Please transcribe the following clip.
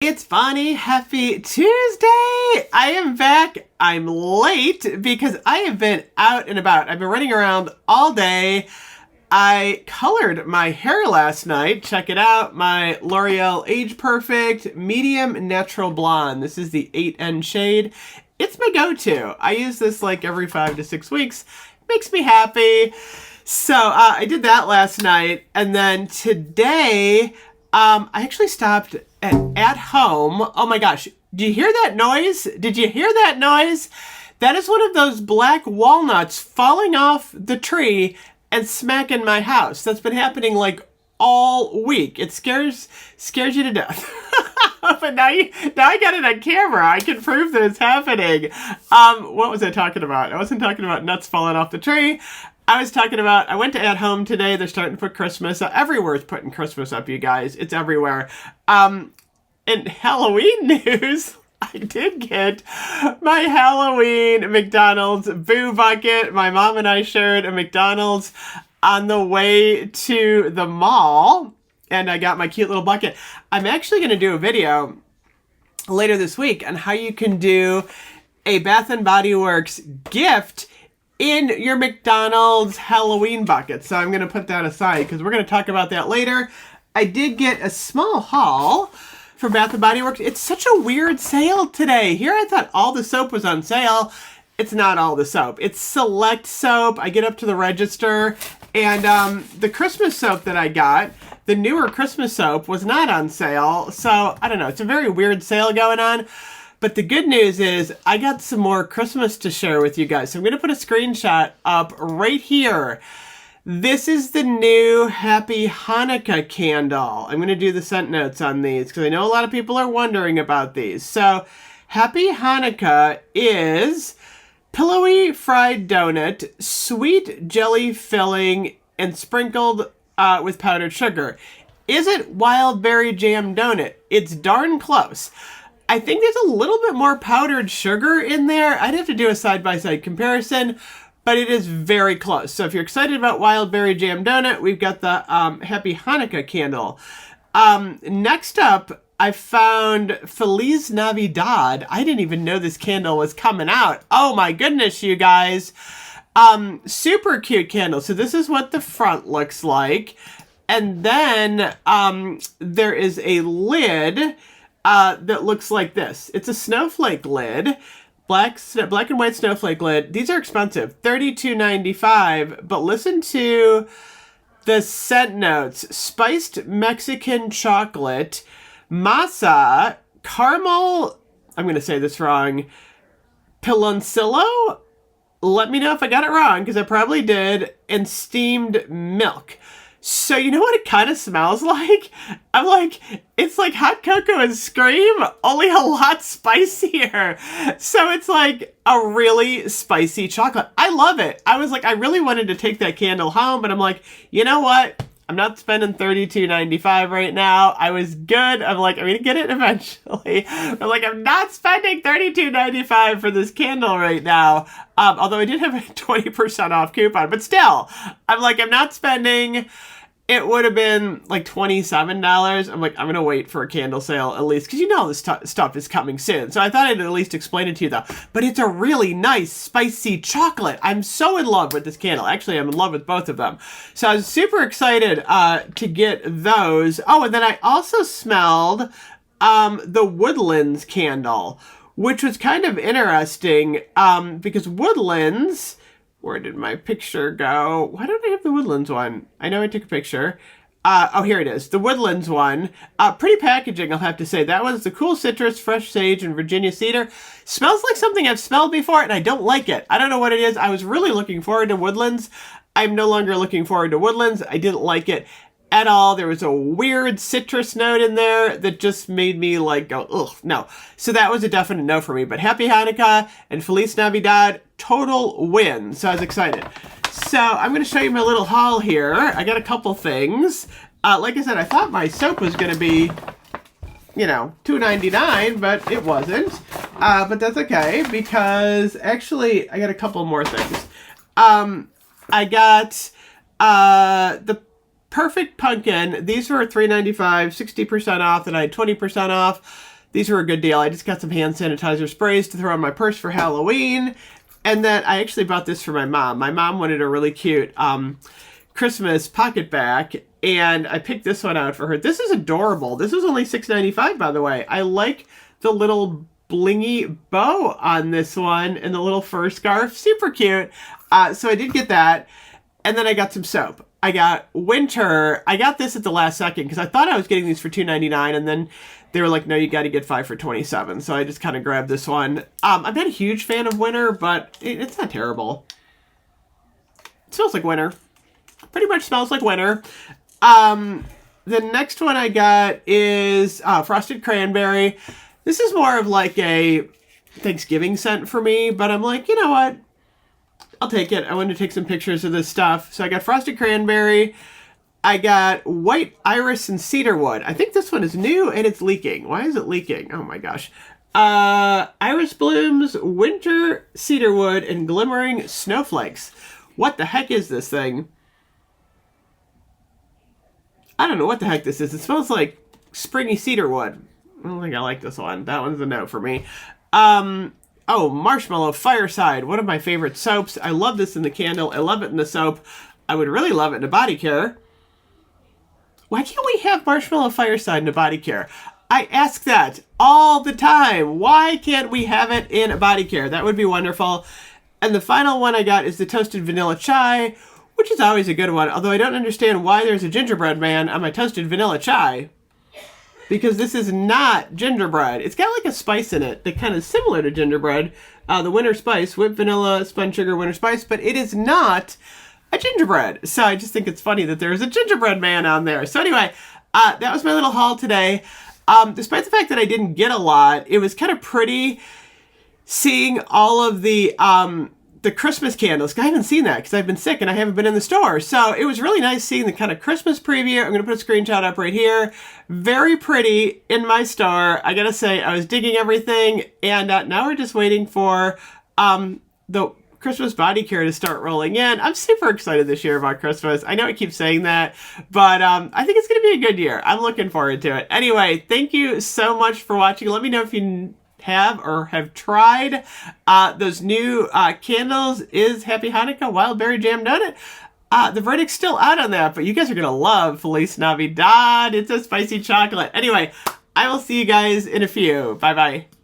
It's funny, happy Tuesday! I am back. I'm late because I have been out and about. I've been running around all day. I colored my hair last night. Check it out. My L'Oreal Age Perfect Medium Natural Blonde. This is the 8N shade. It's my go-to. I use this like every 5 to 6 weeks. Makes me happy. So I did that last night. And then today, I actually stopped at home. Oh my gosh. Do you hear that noise? Did you hear that noise? That is one of those black walnuts falling off the tree and smacking my house. That's been happening like all week. It scares you to death. But now I got it on camera. I can prove that it's happening. What was I talking about? I wasn't talking about nuts falling off the tree. I was talking about, I went to At Home today. They're starting to put Christmas. Everywhere's putting Christmas up, you guys. It's everywhere. In Halloween news, I did get my Halloween McDonald's Boo Bucket. My mom and I shared a McDonald's on the way to the mall, and I got my cute little bucket. I'm actually going to do a video later this week on how you can do a Bath & Body Works gift in your McDonald's Halloween bucket. So I'm going to put that aside because we're going to talk about that later. I did get a small haul for Bath & Body Works. It's such a weird sale today. Here I thought all the soap was on sale. It's not all the soap. It's select soap. I get up to the register and the Christmas soap that I got, the newer Christmas soap, was not on sale. So I don't know. It's a very weird sale going on. But the good news is I got some more Christmas to share with you guys. So I'm going to put a screenshot up right here. This is the new Happy Hanukkah candle. I'm going to do the scent notes on these because I know a lot of people are wondering about these. So Happy Hanukkah is pillowy fried donut, sweet jelly filling, and sprinkled with powdered sugar. Is it wild berry jam donut? It's darn close. I think there's a little bit more powdered sugar in there. I'd have to do a side-by-side comparison, but it is very close. So if you're excited about wild berry jam donut, we've got the Happy Hanukkah candle. Next up, I found Feliz Navidad. I didn't even know this candle was coming out. Oh my goodness, you guys. Super cute candle. So this is what the front looks like. And then there is a lid that looks like this. It's a snowflake lid. Black and white snowflake lid. These are expensive, $32.95. But listen to the scent notes: spiced Mexican chocolate, masa, caramel. I'm going to say this wrong. Piloncillo. Let me know if I got it wrong because I probably did. And steamed milk. So you know what it kind of smells like? I'm like, it's like hot cocoa and Scream, only a lot spicier. So it's like a really spicy chocolate. I love it. I was like, I really wanted to take that candle home, but I'm like, you know what? I'm not spending $32.95 right now. I was good. I'm like, I'm going to get it eventually. I'm like, I'm not spending $32.95 for this candle right now. Although I did have a 20% off coupon, but still, I'm like, I'm not spending. It would have been like $27. I'm like, I'm going to wait for a candle sale at least, because you know this stuff is coming soon. So I thought I'd at least explain it to you though. But it's a really nice, spicy chocolate. I'm so in love with this candle. Actually, I'm in love with both of them. So I was super excited to get those. Oh, and then I also smelled the Woodlands candle, which was kind of interesting because Woodlands... Where did my picture go? Why don't I have the Woodlands one? I know I took a picture. Oh, here it is. The Woodlands one. Pretty packaging, I'll have to say. That one's the cool citrus, fresh sage, and Virginia cedar. Smells like something I've smelled before, and I don't like it. I don't know what it is. I was really looking forward to Woodlands. I'm no longer looking forward to Woodlands. I didn't like it at all. There was a weird citrus note in there that just made me like go, ugh, no. So that was a definite no for me. But Happy Hanukkah and Feliz Navidad, total win. So I was excited. So I'm going to show you my little haul here. I got a couple things. Like I said, I thought my soap was going to be, you know, $2.99, but it wasn't. But that's okay because actually I got a couple more things. I got the Perfect Pumpkin. These were $3.95, 60% off, and I had 20% off. These were a good deal. I just got some hand sanitizer sprays to throw in my purse for Halloween. And then I actually bought this for my mom. My mom wanted a really cute Christmas pocket back, and I picked this one out for her. This is adorable. This was only $6.95, by the way. I like the little blingy bow on this one and the little fur scarf. Super cute. So I did get that. And then I got some soap. I got Winter. I got this at the last second because I thought I was getting these for $2.99, and then they were like, no, you got to get 5 for $27. So I just kind of grabbed this one. I'm not a huge fan of Winter, but it's not terrible. It smells like winter. Pretty much smells like winter. The next one I got is Frosted Cranberry. This is more of like a Thanksgiving scent for me, but I'm like, you know what? I'll take it. I wanted to take some pictures of this stuff. So I got Frosted Cranberry. I got White Iris and Cedarwood. I think this one is new and it's leaking. Why is it leaking? Oh my gosh. Iris Blooms, Winter, Cedarwood, and Glimmering Snowflakes. What the heck is this thing? I don't know what the heck this is. It smells like springy cedarwood. I don't think I like this one. That one's a no for me. Oh, Marshmallow Fireside. One of my favorite soaps. I love this in the candle. I love it in the soap. I would really love it in a body care. Why can't we have Marshmallow Fireside in a body care? I ask that all the time. Why can't we have it in a body care? That would be wonderful. And the final one I got is the Toasted Vanilla Chai, which is always a good one, although I don't understand why there's a gingerbread man on my Toasted Vanilla Chai. Because this is not gingerbread. It's got like a spice in it that kind of similar to gingerbread. The Winter Spice, whipped vanilla, spun sugar, winter spice, but it is not a gingerbread. So I just think it's funny that there's a gingerbread man on there. So anyway, that was my little haul today. Despite the fact that I didn't get a lot, it was kind of pretty seeing all of the Christmas candles. I haven't seen that because I've been sick and I haven't been in the store. So it was really nice seeing the kind of Christmas preview. I'm going to put a screenshot up right here. Very pretty in my store. I got to say, I was digging everything. And now we're just waiting for the Christmas body care to start rolling in. I'm super excited this year about Christmas. I know I keep saying that, but I think it's going to be a good year. I'm looking forward to it. Anyway, thank you so much for watching. Let me know if you have or have tried those new candles. Is Happy Hanukkah Wild Berry Jam Donut? The verdict's still out on that, but you guys are going to love Feliz Navidad. It's a spicy chocolate. Anyway, I will see you guys in a few. Bye-bye.